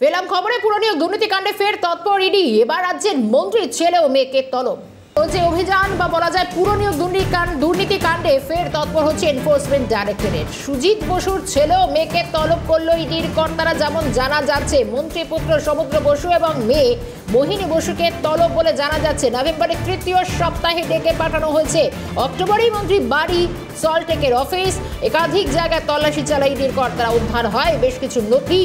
পেলাম খবরে পুরনিয়োগ দুর্নীতিকাণ্ডে ফের তৎপর ইডি। এবার রাজ্যের মন্ত্রীর ছেলে ও মেয়েকে তলব। চলছে অভিযান বা বলা যায় পুরনিয়োগ দুর্নীতিকাণ্ডে ফের তৎপর হচ্ছে এনফোর্সমেন্ট ডাইরেক্টরেট। সুজিত বসুর ছেলে ও মেয়েকে তলব করলো ইডির কর্তারা। যেমন জানা যাচ্ছে, মন্ত্রী পুত্র সমুদ্র বসু এবং মেয়ে মোহিনী বসুকে তলব বলে জানা যাচ্ছে। নভেম্বরের তৃতীয় সপ্তাহে ডেকে পাঠানো হয়েছে। অক্টোবরেই মন্ত্রী বাড়ি, সল্টটেকের অফিস, একাধিক জায়গায় তল্লাশি চালায় ইডির কর্তারা। উদ্ধার হয় বেশ কিছু নথি,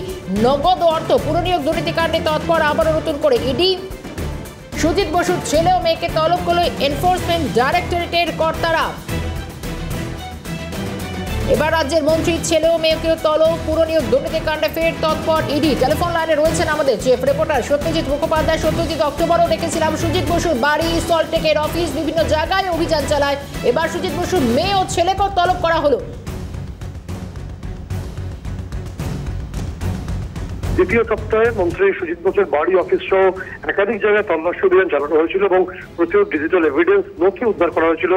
নগদ ও অর্থ। পুরনিয়োগ দুর্নীতিকাণ্ডে তৎপর আবারও নতুন করে ইডি। সুজিত বসুর ছেলে ও মেয়েকে তলব করলো এনফোর্সমেন্ট ডাইরেক্টরেটের কর্তারা। এবার রাজ্যের মন্ত্রীর ছেলে ও মেয়েকেও তলব। পুরনিয়োগ দুর্নীতিকাণ্ডে ফের তৎপর ইডি। টেলিফোন লাইনে রয়েছেন আমাদের চিফ রিপোর্টার সত্যজিৎ মুখোপাধ্যায়। সত্যজিৎ, অক্টোবরও দেখেছিলাম সুজিত বসুর বাড়ি, সল্টটেকের অফিস, বিভিন্ন জায়গায় অভিযান চালায়। এবার সুজিত বসুর মেয়ে ও ছেলেকেও তলব করা হলো। দ্বিতীয় সপ্তাহে মন্ত্রী সুজিত বসুর বাড়ি, অফিস সহ একাধিক জায়গায় তল্লাশি অভিযান চালানো হয়েছিল এবং প্রচুর ডিজিটাল এভিডেন্স, নথি উদ্ধার করা হয়েছিল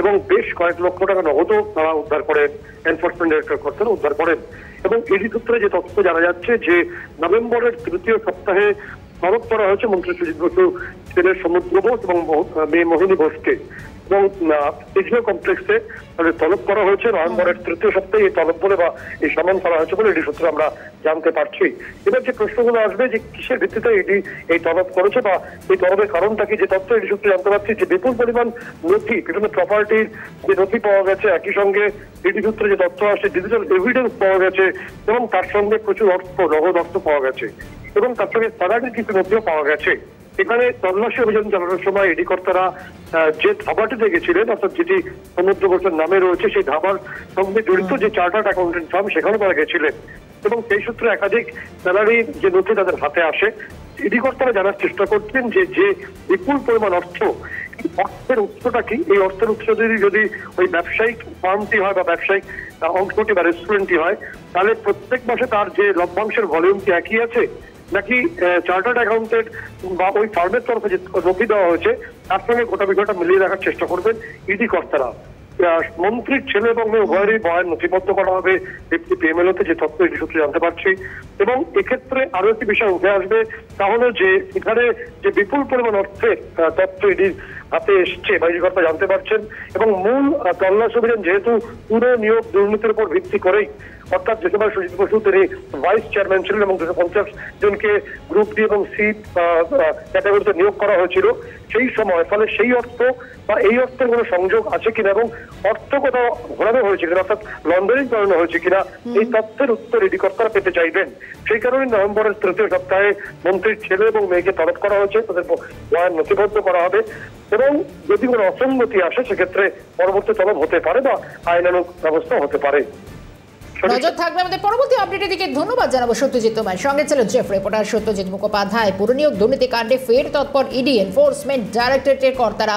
এবং বেশ কয়েক লক্ষ টাকা নগদও তারা উদ্ধার করেন। এনফোর্সমেন্ট ডাইরেক্টর কর্তারা উদ্ধার করেন এবং এডি সূত্রে যে তথ্য জানা যাচ্ছে যে নভেম্বরের তৃতীয় সপ্তাহে তলব করা হয়েছে মন্ত্রী সুজিত বসু ছেলে সমুদ্র বোস এবং মেয়ে মোহিনী বোসকে এবং এজিও কমপ্লেক্সে তলব করা হয়েছে। নভেম্বরের তৃতীয় সপ্তাহে এই তলব বলে বা এই সম্মান করা হয়েছে বলে এডি সূত্রে আমরা জানতে পারছি। এবার যে প্রশ্নগুলো আসবে যে কিসের ভিত্তিতে এডি এই তলব করেছে বা এই তলবের কারণটা কি, যে তথ্য এডি সূত্রে জানতে পারছি যে বিপুল পরিমাণ নথি, বিভিন্ন প্রপার্টির যে নথি পাওয়া গেছে, একই সঙ্গে এডি সূত্রে যে তথ্য আসে ডিজিটাল এভিডেন্স পাওয়া গেছে এবং তার সঙ্গে প্রচুর অর্থ, নগদ অর্থ পাওয়া গেছে এবং তার সঙ্গে সারাটির কিছু নথিও পাওয়া গেছে। এখানে তল্লাশি অভিযান চালানোর সময় এডি কর্তারা যে ধাবাটিতে গেছিলেন, অর্থাৎ যেটি সমুদ্র বসুর নামে রয়েছে, সেই ধাবার সঙ্গে জড়িত যে চার্টার্ড অ্যাকাউন্টেন্ট ফার্ম, সেখানে তারা গেছিলেন এবং সেই সূত্রে একাধিক স্যালারি যে নথি তাদের হাতে আসে। ইডি কর্তারা জানার চেষ্টা করছেন যে বিপুল পরিমাণ অর্থ, অর্থের উৎসটা কি, এই অর্থের উৎস যদি ওই ব্যবসায়িক ফার্মটি হয় বা ব্যবসায়িক অংশটি বা রেস্টুরেন্টটি হয়, তাহলে প্রত্যেক মাসে তার যে লভ্যাংশের ভলিউমটি একই আছে, নাকি চার্টার্ড অ্যাকাউন্টেন্ট বা ওই ফার্মের তরফে যে নথি দেওয়া হয়েছে তার সঙ্গে গোটা বিষয়টা মিলিয়ে রাখার চেষ্টা করবেন ইডি কর্তারা। মন্ত্রীর ছেলে এবং মেয়ে উভয়েরই বয়ান নথিবদ্ধ করা হবে পিএমএলওতে, যে তথ্য ইডি সূত্রে জানতে পারছি। এবং এক্ষেত্রে আরো একটি বিষয় উঠে আসবে, তা হলো যে এখানে যে বিপুল পরিমাণ অর্থের তথ্য ইডির হাতে এসছে বা ইডি কর্তা জানতে পারছেন এবং মূল তল্লাশি অভিযান যেহেতু পুরো নিয়োগ দুর্নীতির উপর ভিত্তি করেই, অর্থাৎ যে সময় সুজিত বসু তিনি ভাইস চেয়ারম্যান ছিলেন এবং 250 জনকে গ্রুপ ডি এবং সি ক্যাটাগরিতে নিয়োগ করা হয়েছিল সেই সময়, ফলে সেই অর্থ বা এই অর্থের কোনো সংযোগ আছে কিনা এবং অর্থ কোথাও ঘোরানো হয়েছে কিনা, অর্থাৎ লন্ডারিং করানো হয়েছে কিনা, এই তথ্যের উত্তর ইডি কর্তারা পেতে চাইবেন। সেই কারণে নভেম্বরের তৃতীয় সপ্তাহে মন্ত্রীর ছেলে এবং মেয়েকে তলব করা হয়েছে, তাদের বয়ান নথিবদ্ধ করা হবে এবং যদি কোনো অসঙ্গতি আসে সেক্ষেত্রে পরবর্তী তলব হতে পারে বা আইনানুগ ব্যবস্থা হতে পারে। নজর থাকবে আমাদের পরবর্তী আপডেটের দিকে। ধন্যবাদ জানাবো সত্যজিৎ তোমায়। সঙ্গে ছিল চিফ রিপোর্টার সত্যজিৎ মুখোপাধ্যায়। পুরনিয়োগ দুর্নীতিকাণ্ডে ফের তৎপর ইডি, এনফোর্সমেন্ট ডাইরেক্টরেটের কর্তারা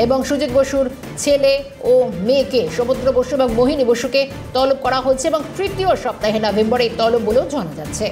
এবং সুজিত বসুর ছেলে ও মেয়েকে সমুদ্র বসু এবং মোহিনী বসুকে তলব করা হয়েছে এবং তৃতীয় সপ্তাহে নভেম্বরে তলব বলেও জানা যাচ্ছে।